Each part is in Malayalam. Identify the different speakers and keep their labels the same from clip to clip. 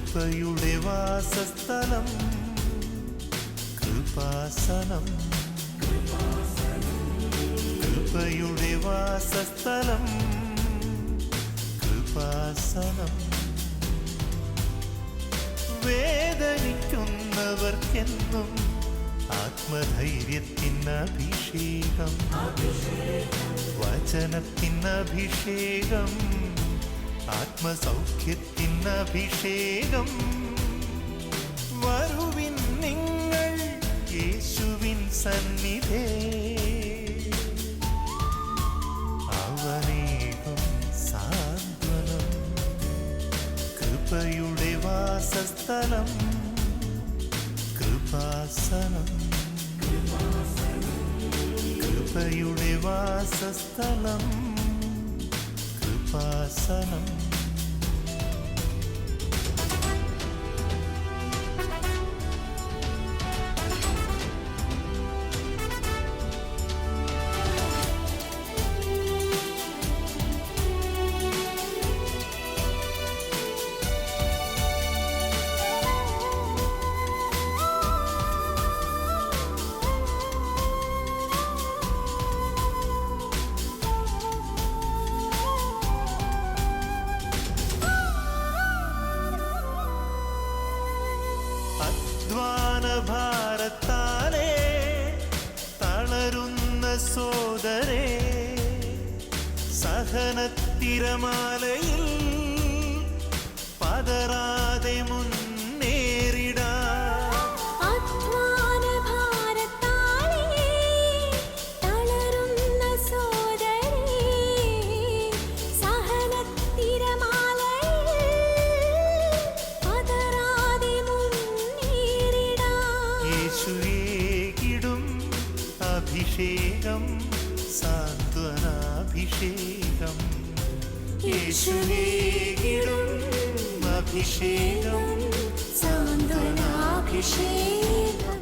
Speaker 1: കൃപയുടെ വാസസ്ഥലം കൃപാസനം. കൃപയുടെ വാസസ്ഥലം കൃപാസനം. വേദനിക്കുന്നവർക്കെന്നും ആത്മധൈര്യത്തിനഭിഷേകം, വചനത്തിനഭിഷേകം, ആത്മസൗഖ്യത്തിനഭിഷേകം. വരുവിൻ നിങ്ങൾ യേശുവിൻ സന്നിധേ, അവനേകും സാന്ത്വനം. കൃപയുടെ വാസസ്ഥലം കൃപാസനം. കൃപയുടെ വാസസ്ഥലം കൃപാസനം. ഭാരത്താലേ തളരുന്ന സോദരേ, സഹനത്തിരമാലയിൽ പതറാതെ മുന്നേറിടാ. അഭിഷേകം സാന്ത്വനാഭിഷേകം. യേശുവേകിടും അഭിഷേകം സാന്ത്വനാഭിഷേകം.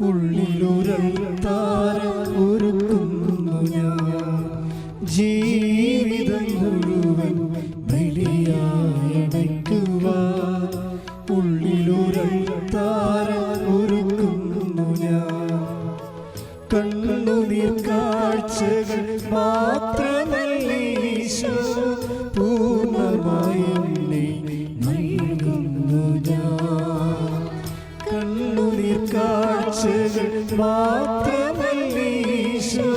Speaker 2: ഉള്ളിലൊരൾത്താരമൊരുക്കുന്നു ഞാൻ, ജീവിതം മുഴുവൻ ബലിയായടയ്ക്കുവാൻ. ഉള്ളിലൊരൾത്താരമൊരുക്കുന്നു ഞാൻ, കണ്ണുനീർ കാഴ്ചകൾ മാത്രമല്ലീശോ, പൂർണ്ണമായി എന്നെ നൽകുന്നു ഞാൻ. കണ്ണുനീർ കാഴ്ചകൾ മാത്രമല്ലീശോ,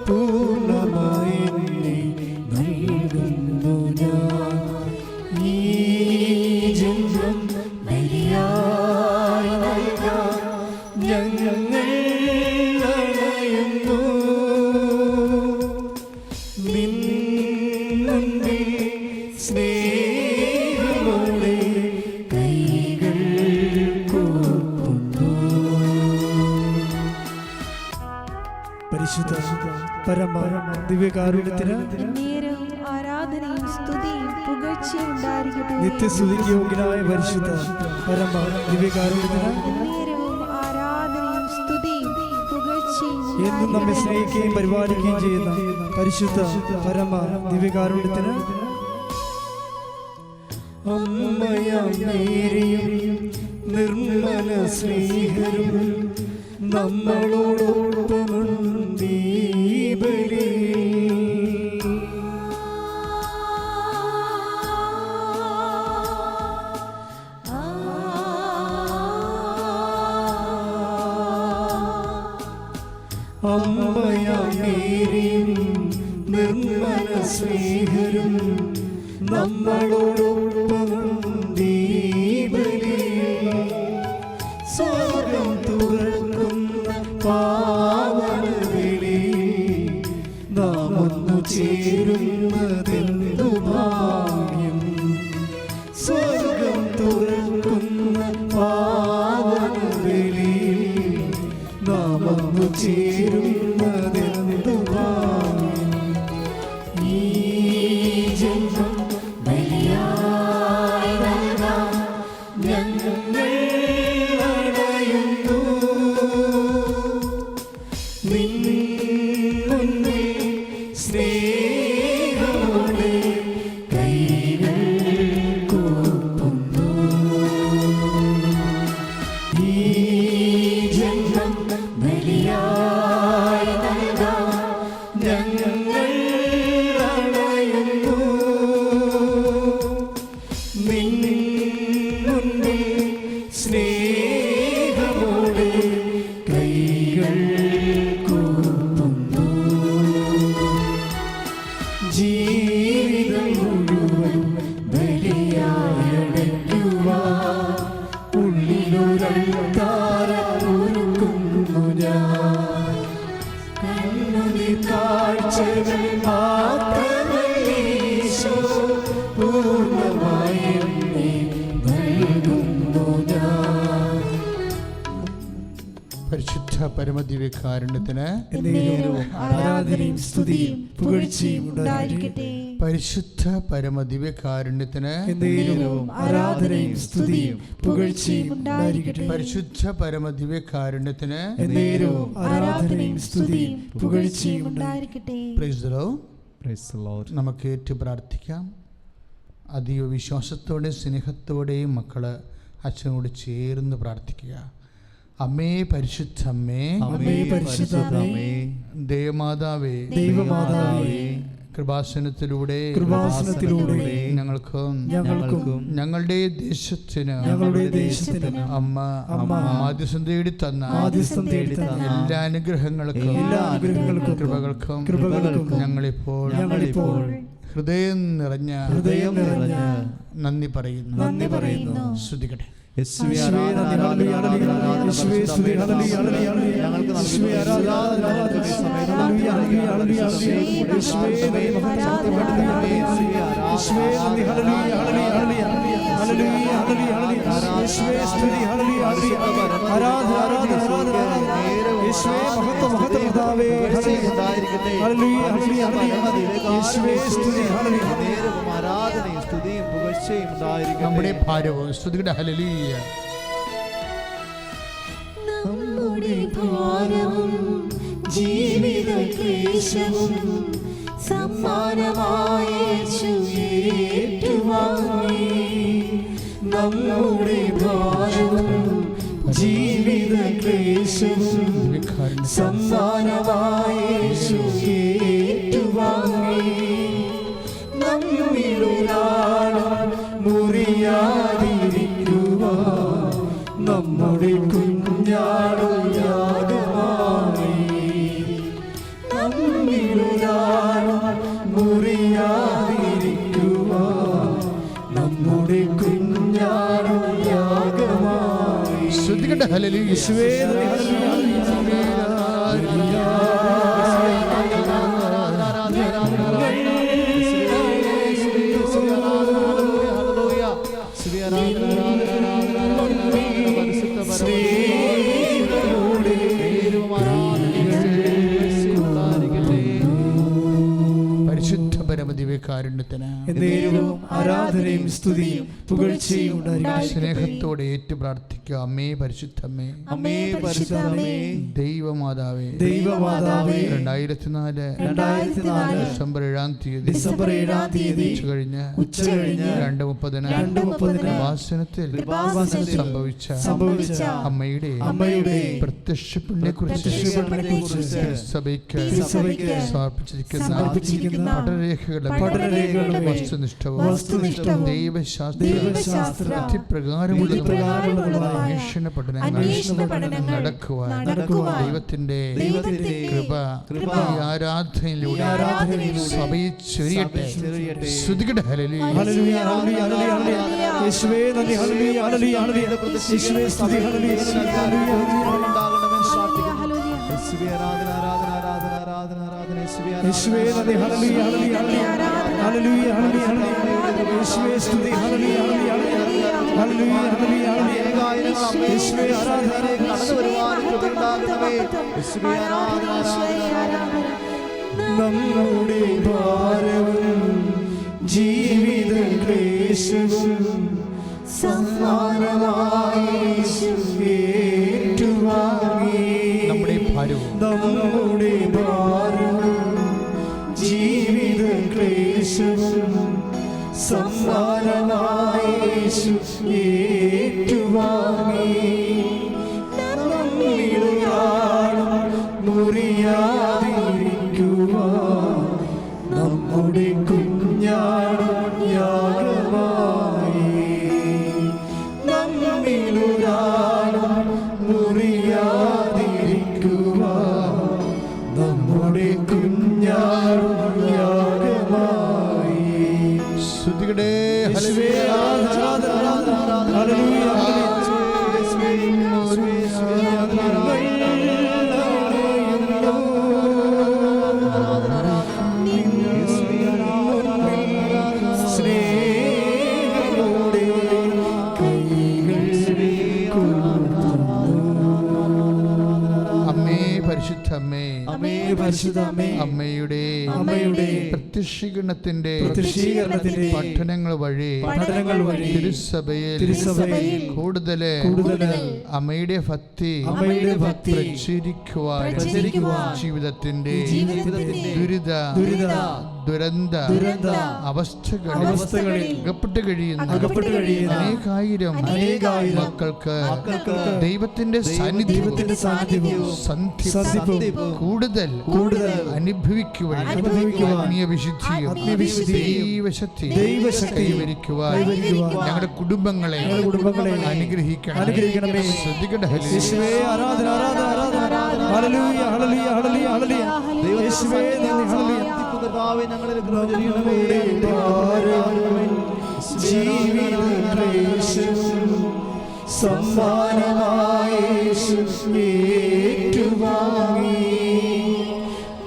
Speaker 2: പൂർണ്ണമായി എന്നെ നൽകുന്നു ഞാൻ. ഈ ജന്മം ബലിയായി നൽകാൻ ഞങ്ങൾ അണയുന്നു. നിൻ മുൻപിൽ സ്നേഹമോടെ കൈകൾ കൂപ്പുന്നു. പരിശുദ്ധ പരമ ദിവ്യകാരുണ്യത്തിന്
Speaker 3: ആരാധനയും സ്തുതിയും പുകഴ്ചയും ഉണ്ടായിരിക്കട്ടെ.
Speaker 2: നിത്യസ്തുതിക്ക് യോഗ്യനായ പരിശുദ്ധ പരമ ദിവ്യകാരുണ്യത്തിന്
Speaker 3: ആരാധനയും സ്തുതിയും പുകഴ്ചയും
Speaker 2: എന്നും നമ്മെ സ്നേഹിക്കുകയും പരിപാലിക്കുകയും ചെയ്യുന്ന പരിശുദ്ധ പരമ ദിവ്യകാരുണ്യത്തിന് അമ്മയാം മേരിയും നിർമ്മല സ്നേഹരും നമ്മളോടൊപ്പമുണ്ട് ഈ ബലിയിൽ. അമ്മയാം മേരിയും നിർമ്മല സ്നേഹരും നമ്മളോടൊപ്പമുണ്ട് ഈ ബലിയിൽ. സ്വർഗ്ഗം തുറക്കുന്ന പാവനവേളയിൽ നാം ഒന്നു ചേരുന്നതെന്തു ഭാഗ്യം. സ്വർഗ്ഗം തുറക്കുന്ന പാവനവേളയിൽ നാം ഒന്നു ചേരുന്നതെന്തു ഭാഗ്യം. ഈ ജന്മം ബലിയായി നൽകാൻ ഞങ്ങൾ അണയുന്നു. നിൻ മുൻപിൽ സ്നേഹമോടെ കൈകൾ ഞങ്ങൾ അണയുന്നു നിൻ മുൻപിൽ സ്നേഹമോടെ കൈകൾ കൂപ്പുന്നു. ജീവിതം മുഴുവൻ ബലിയായടയ്ക്കുവാൻ ഉള്ളിലൊരൾത്താരമൊരുക്കുന്നു ഞാൻ. കണ്ണുനീർ കാഴ്ചകൾ മാത്രമേശോ പൂർണ്ണമായി എന്നെ നൽകുന്നു ഞാൻ.
Speaker 4: പരിശുദ്ധ പരമദിവ്യകാരുണ്യത്തിന്
Speaker 2: ആരാധനയും സ്തുതിയും പുകഴ്ചയും ഉണ്ടായിരിക്കട്ടെ.
Speaker 4: പരിശുദ്ധ പരമദിവ്യകാരുണ്യത്തിന്
Speaker 2: ആരാധനയും സ്തുതിയും പുകഴ്ചയും ഉണ്ടായിരിക്കട്ടെ.
Speaker 4: പരിശുദ്ധ പരമദിവ്യകാരുണ്യത്തിന്
Speaker 2: ആരാധനയും സ്തുതിയും പുകഴ്ചയും ഉണ്ടായിരിക്കട്ടെ.
Speaker 4: Praise the Lord. നമുക്ക് ഏറ്റു പ്രാർത്ഥിക്കാം. അതീവ വിശ്വാസത്തോടെ സ്നേഹത്തോടെയും മക്കള് അച്ഛനോട് ചേർന്ന് പ്രാർത്ഥിക്കുക. അമ്മേ പരിശുദ്ധമ്മേ,
Speaker 2: പരിശുദ്ധമേ,
Speaker 4: ദേവമാതാവേ,
Speaker 2: ദൈവമാതാവേ,
Speaker 4: കൃപാസനത്തിലൂടെ ഞങ്ങൾക്കും ഞങ്ങളുടെ ദേശത്തിന് അമ്മ ആദ്യസം തേടി തന്ന എല്ലാ അനുഗ്രഹങ്ങൾക്കും കൃപകൾക്കും ഞങ്ങളിപ്പോൾ ഹൃദയം നിറഞ്ഞ നന്ദി പറയുന്നു. ശ്രുതികട്ടെ. നമ്മുടെ ഭാരവും സ്തുതിയുടെ ഹല്ലേലൂയ.
Speaker 3: നമ്മുടെ ഭാരവും ജീവിത ക്ലേശവും സമ്മാനമായി യേശു ഏറ്റുവാങ്ങി. നമ്മുടെ ഭാരവും ജീവിത ക്ലേശവും സമ്മാനമായി യേശു ഏറ്റുവാങ്ങി. നമ്മിലൊരാളും മുറിയാതിരിക്കുവാൻ നമ്മുടെ കുഞ്ഞാടും യാഗമായി. നമ്മിലൊരാളും മുറിയാതിരിക്കുവാൻ നമ്മുടെ കുഞ്ഞാടും യാഗമായി.
Speaker 4: ശ്രുതികട്ടെ. ഹല്ലേലൂയ. യേശുവേ പരിശുദ്ധ പരമദിവ്യകാരുണ്യത്തിന്
Speaker 2: ആരാധനയും സ്തുതിയും പുകഴ്ചയും ഉണ്ടായിരിക്കട്ടെ.
Speaker 4: സ്നേഹത്തോടെ ഏറ്റു പ്രാർത്ഥിക്കുക. അമ്മേ പരിശുദ്ധമ്മേ,
Speaker 2: അമ്മേ പരിശുദ്ധമേ,
Speaker 4: ദൈവമാതാവേ,
Speaker 2: ദൈവമാതാവേ,
Speaker 4: 2004 ഡിസംബർ 7-ാം തീയതി ഉച്ചകഴിഞ്ഞ് 2:30 വാസനത്തിൽ സംഭവിച്ച അമ്മയുടെ പ്രത്യക്ഷപ്പെടിനെ കുറിച്ച് സഭയ്ക്ക് സമർപ്പിച്ചിരിക്കുന്ന പഠനരേഖകളുടെ വസ്തുനിഷ്ഠവും ദൈവശാസ്ത്ര അന്വേഷണ പഠനങ്ങൾ നടക്കുവാൻ ദൈവത്തിന്റെ കൃപ ആരാധനയിലൂടെ സഭയിൽ ചൊരിയട്ടെ. ശ്രുതികട്ടെ. ഹല്ലേലൂയ.
Speaker 2: യേശുവേ നന്ദി. ഹല്ലേലൂയ. ഹല്ലേലൂയ. യേശുവേ സ്തുതി. ഹല്ലേലൂയ. യേശുവേ നന്ദി. ഹല്ലേലൂയ. ഹല്ലേലൂയ. യേശുവേ സ്തുതി. ഹല്ലേലൂയ. ഹല്ലേലൂയ. യേശുവേ ആരാധന. നമ്മുടെ ഭാരവും ജീവിത ക്ലേശവും സമ്മാനമായി ഏറ്റുവാങ്ങി.
Speaker 4: നമ്മുടെ ഭാരവും
Speaker 2: ജീവിത ക്ലേശവും സമ്മാനമായി ഏറ്റുവാങ്ങി. നമ്മിലൊരാളും മുറിയാതിരിക്കുവാൻ
Speaker 3: നമ്മുടെ കുഞ്ഞാടും യാഗമായി നമ്മിലൊരാളും മുറിയാതിരിക്കുവാൻ നമ്മുടെ കുഞ്ഞാടും യാഗമായി.
Speaker 4: സ്തുതിക്കട്ടെ. അമ്മയുടെ പ്രത്യക്ഷീകരണത്തിന്റെ പഠനങ്ങൾ വഴി തിരുസഭയിൽ കൂടുതൽ അമ്മയുടെ ഭക്തി പ്രചരിക്കുവാൻ ജീവിതത്തിന്റെ ദുരന്ത അവസ്ഥകളിൽ അകപ്പെട്ട് കഴിയുന്ന അനേകായിരം മക്കൾക്ക് ദൈവത്തിന്റെ സാന്നിധ്യവും കൂടുതൽ അനുഭവിക്കുവാൻ ദൈവശക്തി ഞങ്ങളുടെ കുടുംബങ്ങളെ അനുഗ്രഹിക്കണം. ശ്രദ്ധിക്കട്ടെ.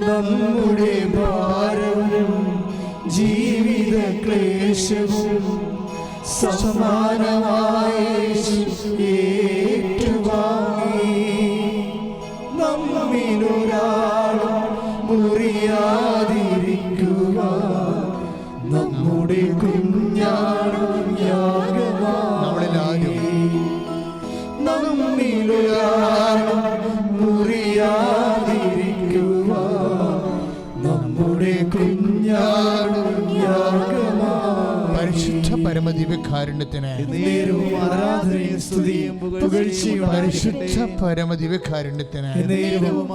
Speaker 3: നമ്മുടെ ഭാരവും ജീവിത ക്ലേശവും സമാനമായി ഏറ്റുവാങ്ങി നമ്മിലൊരാളും മുറിയാതിരിക്കുവാൻ നമ്മുടെ കുഞ്ഞാടും യാഗമായി നമ്മിലൊരാളും മുറിയാതിരിക്കുവാൻ നമ്മുടെ കുഞ്ഞാടും യാഗമായി.
Speaker 4: പരിശുദ്ധ പരമദിവ്യകാരുണ്യത്തിന്
Speaker 3: ആരാധനയും സ്തുതിയും പുകഴ്ചയും
Speaker 4: പരിശുദ്ധ പരമദിവ്യകാരുണ്യത്തിന്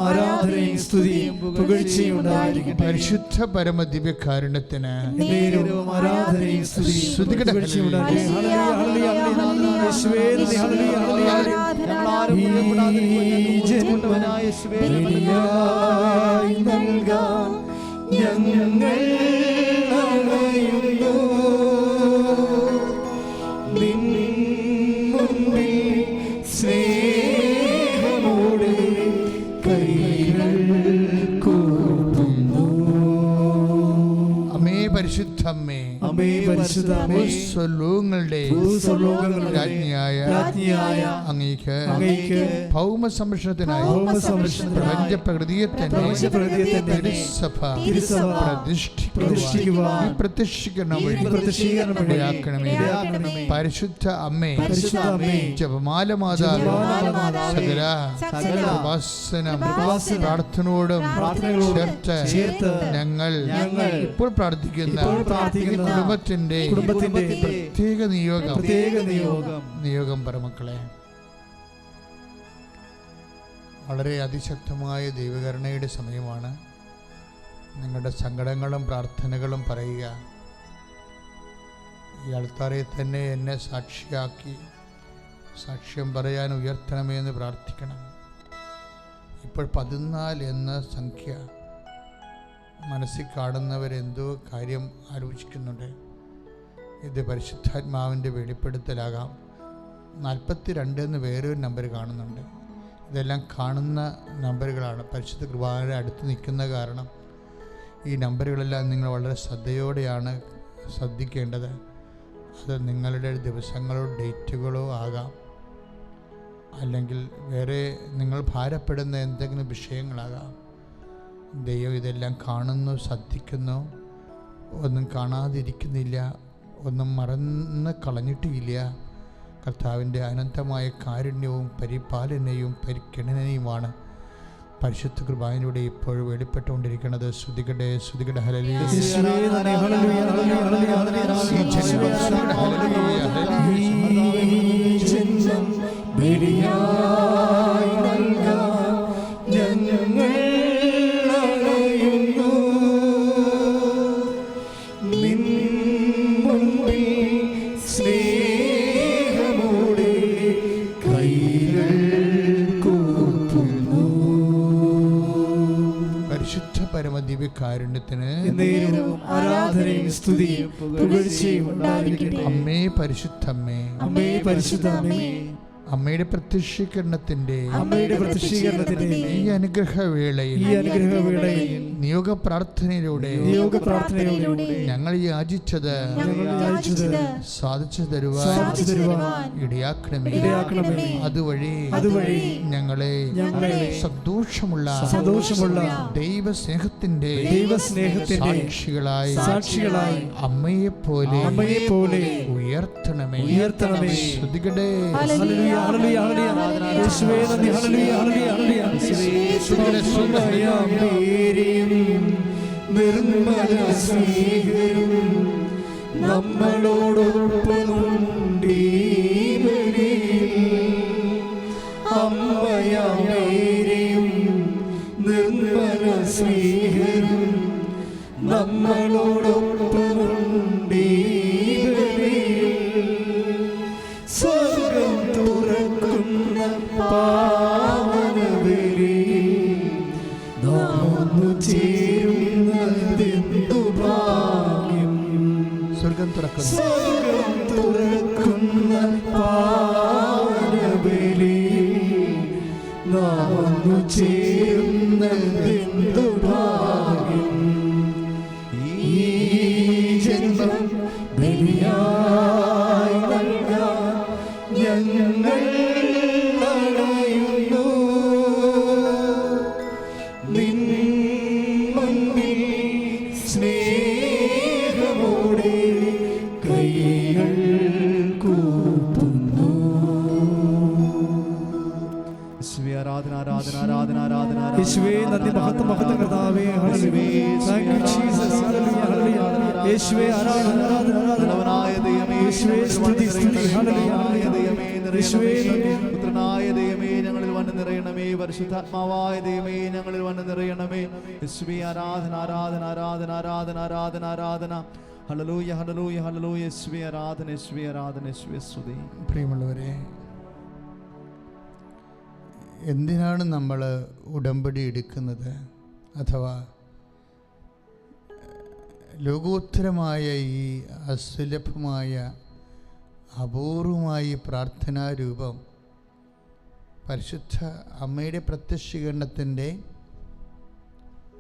Speaker 3: ആരാധനയും സ്തുതിയും പുകഴ്ചയും ഉണ്ടായിരിക്കട്ടെ.
Speaker 4: പരിശുദ്ധ പരമദിവ്യകാരുണ്യത്തിന്
Speaker 3: ആരാധനയും സ്തുതിയും പുകഴ്ചയും ഉണ്ടായിരിക്കട്ടെ. ഞങ്ങൾ അണയുന്നു നിൻ മുൻപിൽ സ്നേഹമോടെ കൈകൾ കൂപ്പുന്നു.
Speaker 4: അമ്മേ പരിശുദ്ധമ്മേ,
Speaker 3: അമ്മേ പരിശുദ്ധമ്മേ,
Speaker 4: ഭൂസ്വലോകങ്ങളുടെ രാജ്ഞിയായ അങ്ങേക്ക് ഭൗമ സംരക്ഷണത്തിനായി പ്രപഞ്ച പ്രകൃതിയെ തന്നെ തിരുസഭ പ്രതിഷ്ഠിക്കുവാൻ പ്രത്യക്ഷീകരണം വഴിയാക്കണമേ. പരിശുദ്ധ അമ്മേ, ജപമാല മാതാവേ, സകല ഉപാസനം പ്രാർത്ഥനയോടും ചേർത്ത് ഞങ്ങൾ ഇപ്പോൾ പ്രാർത്ഥിക്കുന്ന കുടുംബത്തിന്റെ പ്രത്യേക നിയോഗം പരമക്കളെ. വളരെ അതിശക്തമായ ദൈവകരുണയുടെ സമയമാണ്. നിങ്ങളുടെ സങ്കടങ്ങളും പ്രാർത്ഥനകളും പറയുക. ഈ ആൾക്കാരെ തന്നെ എന്നെ സാക്ഷിയാക്കി സാക്ഷ്യം പറയാൻ ഉയർത്തണമേ എന്ന് പ്രാർത്ഥിക്കണം. ഇപ്പോൾ 14 എന്ന സംഖ്യ മനസ്സിൽ കാണുന്നവരെന്തോ കാര്യം ആലോചിക്കുന്നുണ്ട്. ഇത് പരിശുദ്ധാത്മാവിൻ്റെ വെളിപ്പെടുത്തലാകാം. 42 എന്ന് വേറൊരു നമ്പർ കാണുന്നുണ്ട്. ഇതെല്ലാം കാണുന്ന നമ്പറുകളാണ്. പരിശുദ്ധ കുർബാനയുടെ അടുത്ത് നിൽക്കുന്ന കാരണം ഈ നമ്പറുകളെല്ലാം നിങ്ങൾ വളരെ ശ്രദ്ധയോടെയാണ് ശ്രദ്ധിക്കേണ്ടത്. അത് നിങ്ങളുടെ ദിവസങ്ങളോ ഡേറ്റുകളോ ആകാം, അല്ലെങ്കിൽ വേറെ നിങ്ങൾ ഭാരപ്പെടുന്ന എന്തെങ്കിലും വിഷയങ്ങളാകാം. ദൈവം ഇതെല്ലാം കാണുന്നു, ശ്രദ്ധിക്കുന്നു. ഒന്നും കാണാതിരിക്കുന്നില്ല, ഒന്നും മറന്ന് കളഞ്ഞിട്ടില്ല. കർത്താവിൻ്റെ അനന്തമായ കാരുണ്യവും പരിപാലനയും പരിഗണനയുമാണ് പരിശുദ്ധ കുർബാനയിലൂടെ ഇപ്പോൾ വെളിപ്പെട്ടുകൊണ്ടിരിക്കുന്നത്. ശ്രുതികടെ ശ്രുതികടെ ഹല്ലേലൂയ.
Speaker 2: നേരവും ആരാധനയും സ്തുതിയും പുകഴ്ചയും ഉണ്ടായിരിക്കട്ടെ.
Speaker 4: അമ്മേ പരിശുദ്ധമ്മേ,
Speaker 2: അമ്മേ പരിശുദ്ധ അമ്മേ,
Speaker 4: അമ്മയുടെ പ്രത്യക്ഷീകരണത്തിന്റെ
Speaker 2: ഈ
Speaker 4: അനുഗ്രഹവേളയിൽ നിയോഗ പ്രാർത്ഥനയിലൂടെ ഞങ്ങൾ യാചിച്ചത് സാധിച്ചു തരുവാൻ ഇടയാക്കണമേ. അതുവഴി ഞങ്ങളെ സന്തോഷമുള്ള ദൈവസ്നേഹത്തിന്റെ സാക്ഷികളായി അമ്മയെ പോലെ ഉയർത്തണമേ. ശ്രുതികടെ
Speaker 3: നമ്മളോടൊപ്പമുണ്ടീ അമ്മയാമേരെയും നിർമ്മല സ്നേഹരും നമ്മളോടൊപ്പമുണ്ടീ സ്വർഗം തുറക്കുന്ന പാവനബലി നാമൊന്നു ചേരുന്നതെന്തു ഭാഗ്യം.
Speaker 4: സ്വർഗം
Speaker 3: തുറക്കുന്ന പാവനബലി നാമൊന്നു ചേരുന്നതെന്തു ഭാഗ്യം. ഈ ജന്മം ബലിയായി നൽകാൻ ഞങ്ങൾ അണയുന്നു. നിൻ മുന്നിൽ സ്നേഹമോടെ കൈകൾ കൂപ്പുന്നു.
Speaker 2: യേശുവേ നന്ദി, മഹത്വം മഹത്വം കർത്താവേ. Hallelujah. Thank you Jesus. Hallelujah hallelujah. യേശുവേ ആരാധന ആരാധന ആരാധന. യേശുവേ സ്തുതി സ്തുതി. ഹല്ലേലൂയ. യേശുവേ
Speaker 3: പുത്രനായ ദൈവമേ ഞങ്ങളിൽ വന്ന് നിറയണമേ. പരിശുദ്ധാത്മാവായ ദൈവമേ ഞങ്ങളിൽ വന്ന് നിറയണമേ. യേശുവേ ആരാധന ആരാധന ആരാധന ആരാധന ആരാധന ആരാധന. Hallelujah hallelujah hallelujah. യേശുവേ ആരാധന യേശുവേ ആരാധന യേശുവേ സ്തുതി.
Speaker 4: പ്രിയമുള്ളവരെ, എന്തിനാണ് നമ്മൾ ഉടമ്പടി എടുക്കുന്നത്? അഥവാ ലോകോത്തരമായ ഈ അസുലഭമായ അപൂർവമായ പ്രാർത്ഥനാരൂപം പരിശുദ്ധ അമ്മയുടെ പ്രത്യക്ഷീകരണത്തിൻ്റെ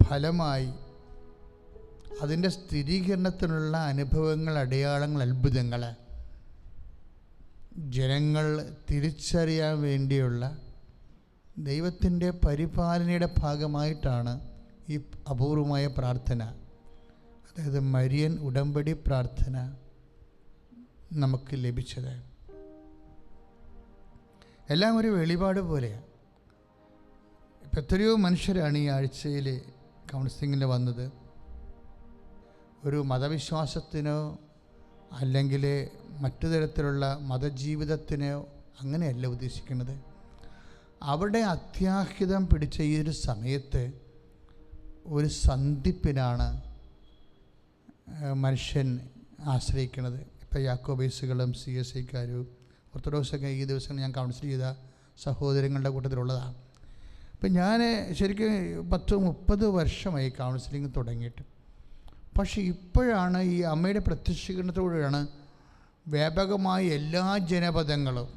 Speaker 4: ഫലമായി അതിൻ്റെ സ്ഥിരീകരണത്തിനുള്ള അനുഭവങ്ങൾ, അടയാളങ്ങൾ, അത്ഭുതങ്ങൾ ജനങ്ങൾ തിരിച്ചറിയാൻ വേണ്ടിയുള്ള ദൈവത്തിൻ്റെ പരിപാലനയുടെ ഭാഗമായിട്ടാണ് ഈ അപൂർവമായ പ്രാർത്ഥന, അതായത് മരിയൻ ഉടമ്പടി പ്രാർത്ഥന നമുക്ക് ലഭിച്ചത്. എല്ലാം ഒരു വെളിപാട് പോലെയാണ്. ഇപ്പം എത്രയോ മനുഷ്യരാണ് ഈ ആഴ്ചയിൽ കൗൺസിലിങ്ങിന് വന്നത്. ഒരു മതവിശ്വാസത്തിനോ അല്ലെങ്കിൽ മറ്റു തരത്തിലുള്ള മതജീവിതത്തിനോ അങ്ങനെയല്ല ഉദ്ദേശിക്കുന്നത്. അവിടെ അത്യാഹിതം പിടിച്ച ഈ ഒരു സമയത്ത് ഒരു സന്ധിപ്പിനാണ് മനുഷ്യൻ ആശ്രയിക്കുന്നത്. ഇപ്പോൾ യാക്കോബൈസുകളും CSIക്കാരും ഓർത്തഡോക്സൊക്കെ ഈ ദിവസം ഞാൻ കൗൺസിൽ ചെയ്ത സഹോദരങ്ങളുടെ കൂട്ടത്തിലുള്ളതാണ്. അപ്പം ഞാൻ ശരിക്കും 10-30 വർഷമായി കൗൺസിലിംഗ് തുടങ്ങിയിട്ട്. പക്ഷേ ഇപ്പോഴാണ് ഈ അമ്മയുടെ പ്രത്യക്ഷീകരണത്തോടെയാണ് വ്യാപകമായ എല്ലാ ജനപദങ്ങളും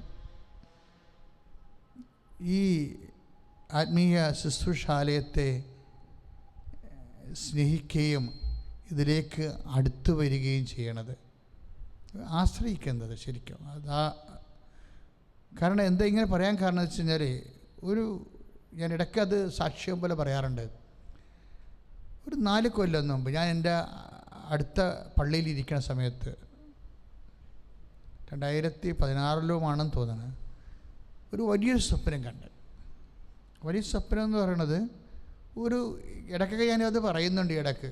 Speaker 4: ഈ ആത്മീയ ശുശ്രൂഷാലയത്തെ സ്നേഹിക്കുകയും ഇതിലേക്ക് അടുത്തു വരികയും ചെയ്യണത്, ആശ്രയിക്കുന്നത് ശരിക്കും. കാരണം എന്താ ഇങ്ങനെ പറയാൻ കാരണം വെച്ച് കഴിഞ്ഞാൽ, ഞാൻ ഇടയ്ക്ക് അത് സാക്ഷ്യം പോലെ പറയാറുണ്ട്. ഒരു 4 കൊല്ലം മുമ്പ് ഞാൻ എൻ്റെ അടുത്ത പള്ളിയിലിരിക്കുന്ന സമയത്ത് 2016 തോന്നുന്നത്, ഒരു വലിയൊരു സ്വപ്നം കണ്ട്. വലിയ സ്വപ്നം എന്ന് പറയണത് ഇടയ്ക്കൊക്കെ ഞാനത് പറയുന്നുണ്ട്. ഇടയ്ക്ക്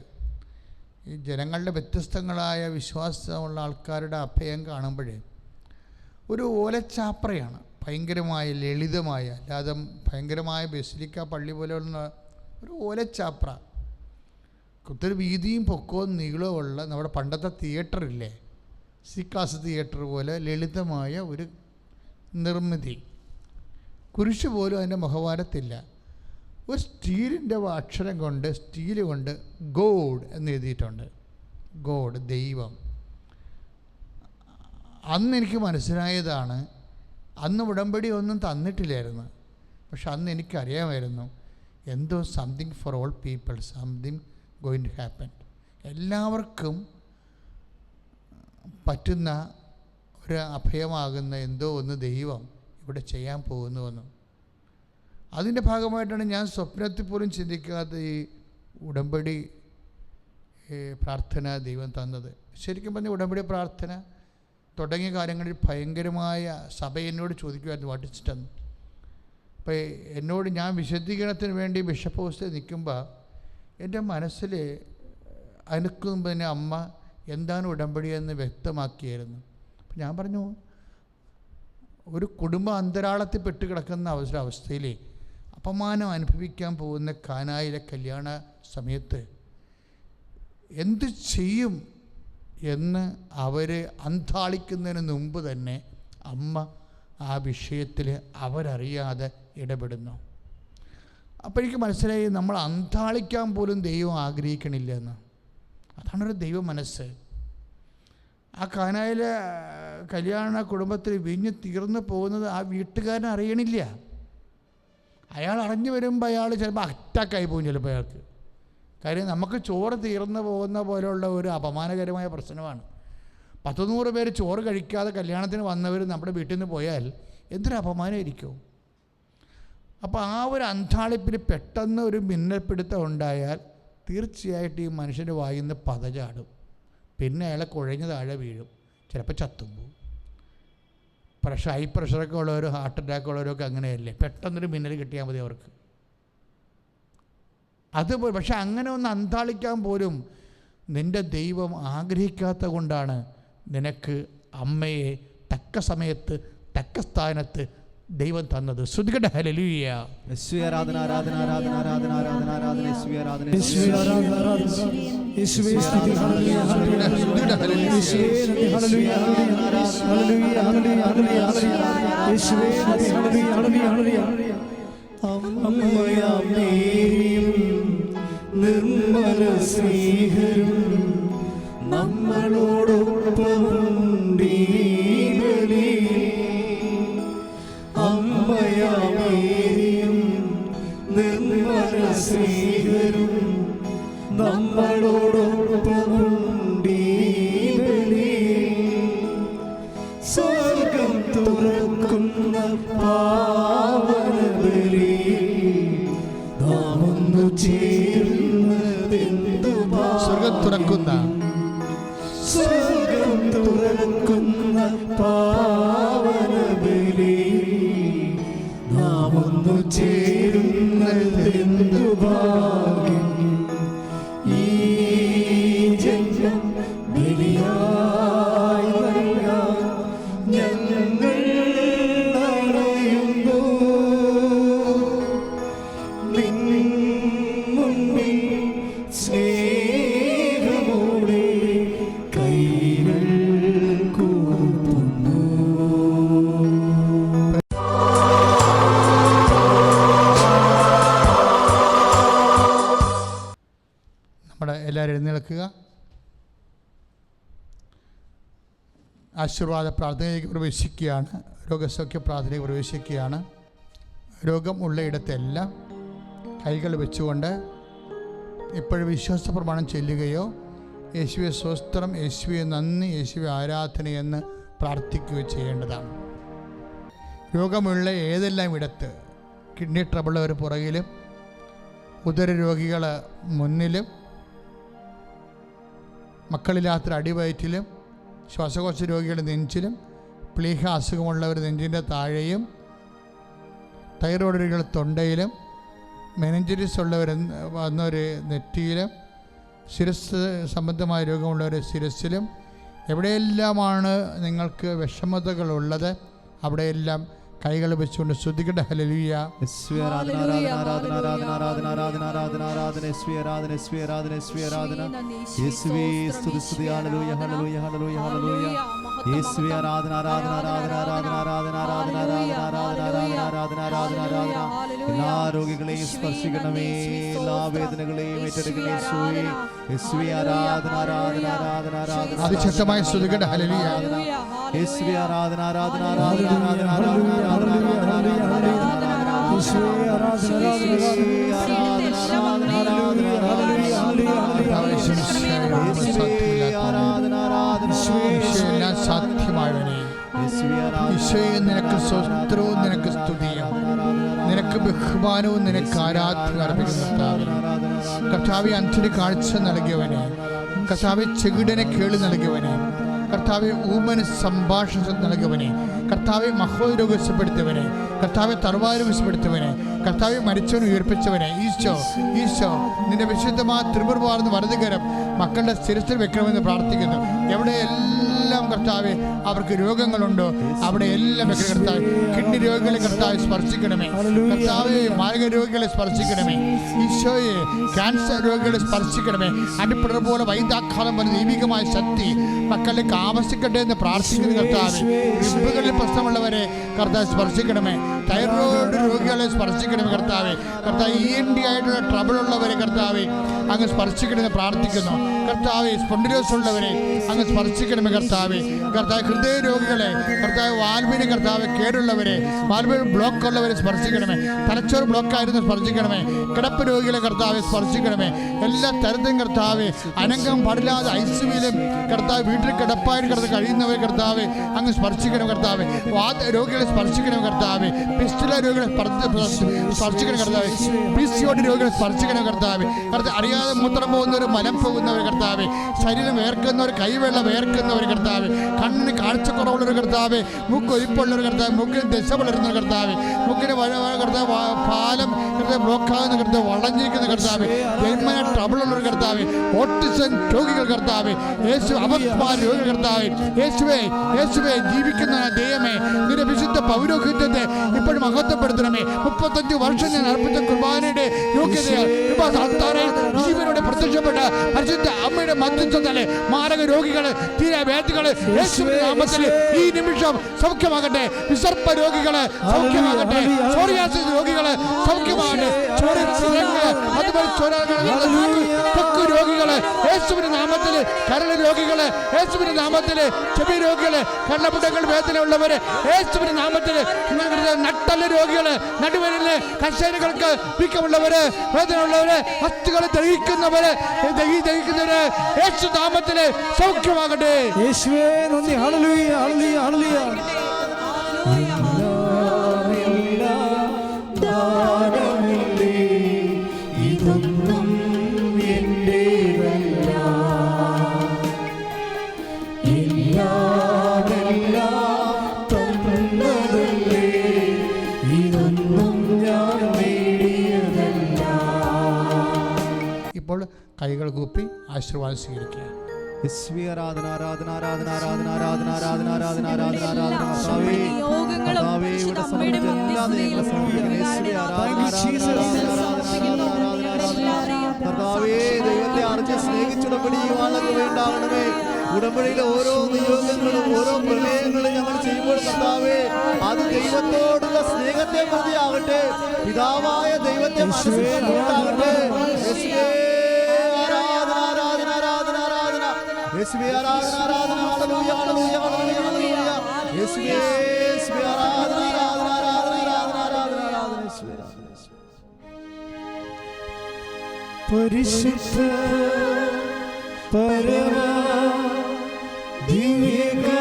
Speaker 4: ഈ ജനങ്ങളുടെ വ്യത്യസ്തങ്ങളായ വിശ്വാസമുള്ള ആൾക്കാരുടെ അഭയം കാണുമ്പോഴേ ഒരു ഓലച്ചാപ്രയാണ്, ഭയങ്കരമായ ലളിതമായ, അല്ലാതെ ഭയങ്കരമായ ബസിലിക്ക പള്ളി പോലെയുള്ള ഒരു ഓലച്ചാപ്ര, ഒത്തിരി വീതിയും പൊക്കവും നീളവുമുള്ള നമ്മുടെ പണ്ടത്തെ തിയേറ്ററില്ലേ, സിക്കാസ് തിയേറ്റർ പോലെ ലളിതമായ ഒരു നിർമ്മിതി. കുരിശ് പോലും അതിൻ്റെ മുഖവാരത്തില്ല. ഒരു സ്റ്റീലിൻ്റെ അക്ഷരം കൊണ്ട് സ്റ്റീൽ കൊണ്ട് ഗോഡ് എന്ന് എഴുതിയിട്ടുണ്ട്. ഗോഡ്, ദൈവം. അന്ന് എനിക്ക് മനസ്സിലായതാണ്, അന്ന് ഉടമ്പടി ഒന്നും തന്നിട്ടില്ലായിരുന്നു, പക്ഷെ അന്ന് എനിക്കറിയാമായിരുന്നു എന്തോ something for all people, something going to happen. എല്ലാവർക്കും പറ്റുന്ന ഒരു അഭയമാകുന്ന എന്തോ ഒന്ന് ദൈവം ഇവിടെ ചെയ്യാൻ പോകുന്നുവെന്ന്. അതിൻ്റെ ഭാഗമായിട്ടാണ് ഞാൻ സ്വപ്നത്തിൽ പോലും ചിന്തിക്കാത്ത ഈ ഉടമ്പടി പ്രാർത്ഥന ദൈവം തന്നത്. ശരിക്കും പറഞ്ഞ ഉടമ്പടി പ്രാർത്ഥന തുടങ്ങിയ കാര്യങ്ങളിൽ ഭയങ്കരമായ സഭ എന്നോട് ചോദിക്കുമായിരുന്നു വാട്ട് ഇസ് ടെൻ. അപ്പോൾ എന്നോട് ഞാൻ വിശദീകരണത്തിന് വേണ്ടി ബിഷപ്പ് ഹൗസിൽ നിൽക്കുമ്പോൾ എൻ്റെ മനസ്സിൽ അതിനു മുമ്പ് തന്നെ അമ്മ എന്താണ് ഉടമ്പടിയെന്ന് വ്യക്തമാക്കിയായിരുന്നു. അപ്പം ഞാൻ പറഞ്ഞു, ഒരു കുടുംബ അന്തരാളത്തിൽ പെട്ട് കിടക്കുന്ന അവസ്ഥയിൽ അപമാനം അനുഭവിക്കാൻ പോകുന്ന കാനായിലെ കല്യാണ സമയത്ത് എന്ത് ചെയ്യും എന്ന് അവർ അന്താളിക്കുന്നതിന് മുമ്പ് തന്നെ അമ്മ ആ വിഷയത്തിൽ അവരറിയാതെ ഇടപെടുന്നു. അപ്പോൾ എനിക്ക് മനസ്സിലായി, നമ്മൾ അന്താളിക്കാൻ പോലും ദൈവം ആഗ്രഹിക്കണില്ല എന്ന്. അതാണൊരു ദൈവ മനസ്സ്. ആ കാനായിലെ കല്യാണ കുടുംബത്തിൽ വിഞ്ഞ് തീർന്നു പോകുന്നത് ആ വീട്ടുകാരൻ അറിയണില്ല. അയാൾ അറിഞ്ഞു വരുമ്പോൾ അയാൾ ചിലപ്പോൾ അറ്റാക്കായി പോകും ചിലപ്പോൾ അയാൾക്ക്. കാര്യം നമുക്ക് ചോറ് തീർന്നു പോകുന്ന പോലെയുള്ള ഒരു അപമാനകരമായ പ്രശ്നമാണ്. 100 പേര് ചോറ് കഴിക്കാതെ കല്യാണത്തിന് വന്നവർ നമ്മുടെ വീട്ടിൽ നിന്ന് പോയാൽ എന്തൊരു അപമാനമായിരിക്കും. അപ്പോൾ ആ ഒരു അന്താളിപ്പിൽ പെട്ടെന്ന് ഒരു മിന്നൽപ്പിടുത്തം ഉണ്ടായാൽ തീർച്ചയായിട്ടും ഈ മനുഷ്യൻ്റെ വായിൽ നിന്ന് പതചാടും. പിന്നെ അയാളെ കുഴഞ്ഞ് താഴെ വീഴും, ചിലപ്പോൾ ചത്തും പോകും. ഹൈ പ്രഷറൊക്കെ ഉള്ളവരും ഹാർട്ട് അറ്റാക്ക് ഉള്ളവരൊക്കെ അങ്ങനെയല്ലേ, പെട്ടെന്നൊരു മിന്നൽ കിട്ടിയാൽ മതി അവർക്ക്. അതുപോലെ പക്ഷെ അങ്ങനെ ഒന്ന് അന്താളിക്കാൻ പോലും നിൻ്റെ ദൈവം ആഗ്രഹിക്കാത്ത കൊണ്ടാണ് നിനക്ക് അമ്മയെ തക്ക സമയത്ത് തക്ക സ്ഥാനത്ത് ദൈവം തന്നത്. ശ്രുതികട ഹല്ലേലൂയ.
Speaker 3: യേശുവേ ആരാധന ആരാധന ആരാധന ആരാധന ആരാധന ആരാധന യേശുവേ ആരാധന
Speaker 2: യേശുവേ ആരാധന യേശുവേ സ്തുതി. Hallelujah hallelujah hallelujah hallelujah hallelujah hallelujah യേശുവേ ഹല്ലേലൂയ ഹല്ലേലൂയ ഹല്ലേലൂയ. അമ്മയാമേയും നിർമ്മല സ്നേഹരും നമ്മളോടൊപ്പമുണ്ടീ ബലിയിൽ. അമ്മയാമേയും നിർമ്മല സ്നേഹരും നമ്മളോടൊപ്പമുണ്ടീ ബലിയിൽ. സ്വർഗം തുറക്കുന്ന പാവന ബലിയിൽ നാം ഒന്നു ചേരുന്നതെന്തു
Speaker 4: സ്വർഗം തുറക്കുന്ന
Speaker 3: സ്വർഗം തുറക്കുന്ന പാവന ബലിയിൽ നാം ഒന്നു ചേരുന്നതെന്തു ഭാഗ്യം. ഈ ജന്മം ബലിയായി നൽകാൻ ഞങ്ങൾ അറിയുന്നു. നിൻ മുന്നിൽ സ്നേഹമോടെ കൈകൾ കൂപ്പുന്നു.
Speaker 4: നമ്മുടെ എല്ലാവരും എഴുന്നേൽക്കുക. ആശീർവാദ പ്രാർത്ഥനയിലേക്ക് പ്രവേശിക്കുകയാണ്. രോഗസൗഖ്യ പ്രാർത്ഥനയിലേക്ക് പ്രവേശിക്കുകയാണ്. രോഗം ഉള്ളയിടത്തെല്ലാം കൈകൾ വെച്ചുകൊണ്ട് ഇപ്പോഴും വിശ്വാസ പ്രമാണം ചെല്ലുകയോ യേശുവെ സ്വസ്ത്രം, യേശുവെ നന്ദി, യേശുവെ ആരാധനയെന്ന് പ്രാർത്ഥിക്കുകയോ ചെയ്യേണ്ടതാണ്. രോഗമുള്ള ഏതെല്ലാം ഇടത്ത്, കിഡ്നി ട്രബിളുള്ളവർ പുറകിലും, ഉദരരോഗികൾ മുന്നിലും, മക്കളില്ലാത്ത അടിവയറ്റിലും, ശ്വാസകോശ രോഗികൾ നെഞ്ചിലും, പ്ലീഹ അസുഖമുള്ളവർ നെഞ്ചിൻ്റെ താഴെയും, തൈറോയ്ഡ് രോഗികൾ തൊണ്ടയിലും, മെനിഞ്ചിറ്റിസ് ഉള്ളവർ വന്നവർ നെറ്റിയിലും, ശിരസ് സംബന്ധമായ രോഗമുള്ളവർ ശിരസിലും, എവിടെയെല്ലാമാണ് നിങ്ങൾക്ക് വിഷമതകളുള്ളത് അവിടെയെല്ലാം കൈകൾ വെച്ചുകൊണ്ട് സ്തുതിക്കട്ടെ. ഹല്ലേലൂയ.
Speaker 3: യേശുവേ ആരാധന ആരാധന ആരാധന ആരാധന ആരാധന ആരാധന ആരാധന ആരാധന യേശുവേ ആരാധന യേശുവേ ആരാധന യേശുവേ ആരാധന യേശുവേ സ്തുതി സ്തുതി ഹല്ലേലൂയ ഹല്ലേലൂയ ഹല്ലേലൂയ ഹല്ലേലൂയ യേശുവേ ആരാധന ആരാധന ആരാധന ആരാധന ആരാധന ആരാധന ആരാധന ആരാധന ആരാധന ആരാധന ആരാധന എല്ലാ രോഗികളെയും സ്പർശിക്കണമേ, എല്ലാ വേദനകളെയും ഏറ്റെടുക്കണമേ യേശുവേ. യേശുവേ ആരാധന ആരാധന ആരാധന ആരാധന
Speaker 4: അതിശക്തമായി സ്തുതിക്കട്ടെ. ഹല്ലേലൂയ.
Speaker 3: യേശുവേ ആരാധന ആരാധന ആരാധന ആരാധന ആരാധന
Speaker 4: എല്ലാം സാധ്യമായവനെ ഈശോയെ, നിനക്ക് സ്വസ്ത്രവും നിനക്ക് സ്തുതിയും നിനക്ക് ബഹുമാനവും നിനക്ക് ആരാധന അർപ്പിക്കുന്ന കർത്താവെ, അന്ധന് കാഴ്ച നൽകിയവനെ, കർത്താവെ ചെകിടനെ കേളി നൽകിയവനെ, കർത്താവെ ഊമന് സംഭാഷണം നൽകിയവനെ, കർത്താവെ മഹോരോഗപ്പെടുത്തിയവനെ, കർത്താവെ തർവാരോഗപ്പെടുത്തിയവനെ, കർത്താവെ മരിച്ചവനെ ഉയർപ്പിച്ചവനെ, ഈശോ ഈശോ നിന്റെ വിശുദ്ധമായ ത്രിപുരമാർന്ന വലതുകരം മക്കളുടെ സ്ഥിരത്തിൽ വെക്കണമെന്ന് പ്രാർത്ഥിക്കുന്നു. എവിടെയെല്ലാം കർത്താവെ അവർക്ക് രോഗങ്ങളുണ്ടോ അവിടെ എല്ലാം വെക്കണം കർത്താവെ. കിഡ്നി രോഗികളെ കർത്താവെ സ്പർശിക്കണമേ, കർത്താവെ മാരക രോഗികളെ സ്പർശിക്കണമേ, ഈശോയെ ക്യാൻസർ രോഗികളെ സ്പർശിക്കണമേ. അടിപ്പിടർ പോലെ വൈദ്യാഘാതം പോലെ ദൈവികമായ ശക്തി മക്കളിലേക്ക് ആവശ്യിക്കട്ടെ എന്ന് പ്രാർത്ഥിക്കുന്ന കർത്താവെ. റിബുകളിൽ പ്രശ്നമുള്ളവരെ കർത്താവ് സ്പർശിക്കണമേ, തൈറോയ്ഡ് രോഗികളെ സ്പർശിക്കണമേ കർത്താവെ. കർത്താവ് ENT ആയിട്ടുള്ള ട്രബിൾ ഉള്ളവരെ കർത്താവെ അങ്ങ് സ്പർശിക്കണമെന്ന് പ്രാർത്ഥിക്കുന്നു. കർത്താവെ സ്പോണ്ടിലോസ് ഉള്ളവരെ അങ്ങ് സ്പർശിക്കണമേ കർത്താവെ. കർത്താവ് ഹൃദയ രോഗികളെ, കർത്താവ് വാൽവിന് കർത്താവ് കേടുള്ളവരെ, വാൽവിന് ബ്ലോക്ക് ഉള്ളവരെ സ്പർശിക്കണമേ. തലച്ചോറ് ബ്ലോക്കായിരുന്നു സ്പർശിക്കണമേ. കിടപ്പ് രോഗികളെ കർത്താവെ സ്പർശിക്കണമേ. എല്ലാ തരത്തിലും കർത്താവെ അനങ്കം പാടില്ലാതെ ICUവിലും കർത്താവ് വീട്ടിൽ കിടപ്പായിട്ട് കിടന്ന് കഴിയുന്നവരെ കർത്താവെ അങ്ങ് സ്പർശിക്കണം കർത്താവെ. വാത രോഗികളെ സ്പർശിക്കണം കർത്താവെ. പിസ്റ്റുല രോഗികളെ സ്പർശിക്കണം കർത്താവെ. PCOD രോഗികളെ സ്പർശിക്കണം കർത്താവെ. കർത്താവ് അറിയാതെ മൂത്രം പോകുന്നവർ, മലം പോകുന്നവർ കർത്താവെ, ശരീരം വേർക്കുന്നവർ, കൈവെള്ള വേർക്കുന്നവർ കർത്താവെ, കണ്ണിന് കാഴ്ചക്കുറവുള്ളവർ കർത്താവെ, മൂക്കൊലിപ്പുള്ളവർ കർത്താവ്, മൂക്കിന് ദശ വളരുന്ന കർത്താവെ, മൂക്കിന് കർത്താവ് പാലം കർത്താവ് ബ്ലോക്കാകുന്ന കർത്താവ്, വളഞ്ഞിരിക്കുന്ന കർത്താവെ, ജന്മന ട്രബിളുള്ളവർ കർത്താവെ, ഓട്ടിസം രോഗികൾ കർത്താവെ, യേശു അപസ്മാര രോഗികൾ കർത്താവെ, യേശുവേ യേശുവേ ജീവിക്കുന്ന ദൈവമേ നിന്റെ വിശുദ്ധ പൗരോഹിത്യത്തെ ഇപ്പോഴും മഹത്വപ്പെടുത്തണമേ. 35 വർഷം ഞാൻ അർപ്പിച്ച കുർബാനയുടെ യോഗ്യതയാൽ ജീവനോടെ പ്രത്യക്ഷപ്പെട്ട പരിശുദ്ധ അമ്മയുടെ മധ്യസ്ഥതയിലെ മാരക രോഗികള്, തീരവേദികള് യേശുവിന്റെ നാമത്തില് ഈ നിമിഷം സൗഖ്യമാകട്ടെ. വിസർപ്പ രോഗികള് സൗഖ്യമാകട്ടെ. സോറിയാസിസ് രോഗികള് സൗഖ്യമാകട്ടെ. അതുപോലെ ത്വക്ക് രോഗികള് യേശുവിന്റെ നാമത്തില്, കരൾ രോഗികള് യേശുവിന്റെ നാമത്തില്, ചെവി രോഗികള്, കണ്ണപുടങ്ങൾ വേദന ഉള്ളവര് യേശുവിന്റെ നാമത്തില്, നട്ടല് രോഗികള്, നടുവരില് കശേരകൾക്ക് വീക്കമുള്ളവര്, വേദന ഉള്ളവര്, അസ്ഥികളെ ദഹിക്കുന്നവര്, ദഹിക്കുന്നവര് യേശു നാമത്തില് സൗഖ്യമാകട്ടെ.
Speaker 2: യേശുവേ നന്ദി. Hallelujah hallelujah hallelujah. ഇതൊന്നും എന്റേതല്ല, എല്ലാം തന്നതല്ലേ, ഇതൊന്നും ഞാൻ നേടിയതല്ല.
Speaker 4: ഇപ്പോൾ കൈകൾ കൂപ്പി ആശീർവാദം സ്വീകരിക്കുക.
Speaker 3: യേശുവേ ആരാധന ആരാധന ആരാധന ആരാധന ആരാധന ആരാധന ആരാധന ആരാധന ആരാധന കർത്താവേ, കർത്താവേ ഇവിടെ സമർപ്പിച്ച എല്ലാ ദൈവങ്ങളെ സമർപ്പിക്കുന്നു. യേശുവേ ആരാധന കർത്താവേ, ദൈവത്തെ അറിഞ്ഞ് സ്നേഹിച്ചുടമ്പടി ചെയ്യുവാനൊക്കെ വേണ്ടാകണമേ. ഉടമ്പടിയിലെ ഓരോ നിയോഗങ്ങളും ഓരോ പ്രമേയങ്ങളും ഞങ്ങൾ ചെയ്യുമ്പോൾ കർത്താവേ അത് ദൈവത്തോടുള്ള സ്നേഹത്തെ പ്രതിയാകട്ടെ, പിതാവായ ദൈവത്തെ മനസ്സിലാകട്ടെ. യേശുവേ ആരാധന ആരാധന ആരാധന ആരാധന യേശുവേ ആരാധന ആരാധന ഹല്ലേലൂയ ഹല്ലേലൂയ ഹല്ലേലൂയ ഹല്ലേലൂയ യേശുവേ യേശുവേ ആരാധന ആരാധന ആരാധന ആരാധന ആരാധന ആരാധന യേശുവേ
Speaker 2: പരിശുദ്ധ പരമ ദിവ്യകാരുണ്യത്തിന്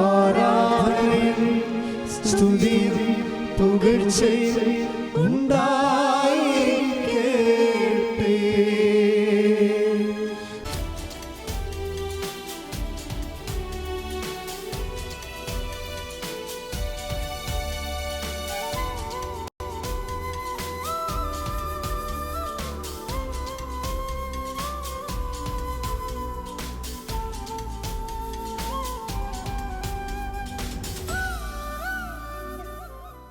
Speaker 2: ആരാധനയും സ്തുതിയും പുകഴ്ചയും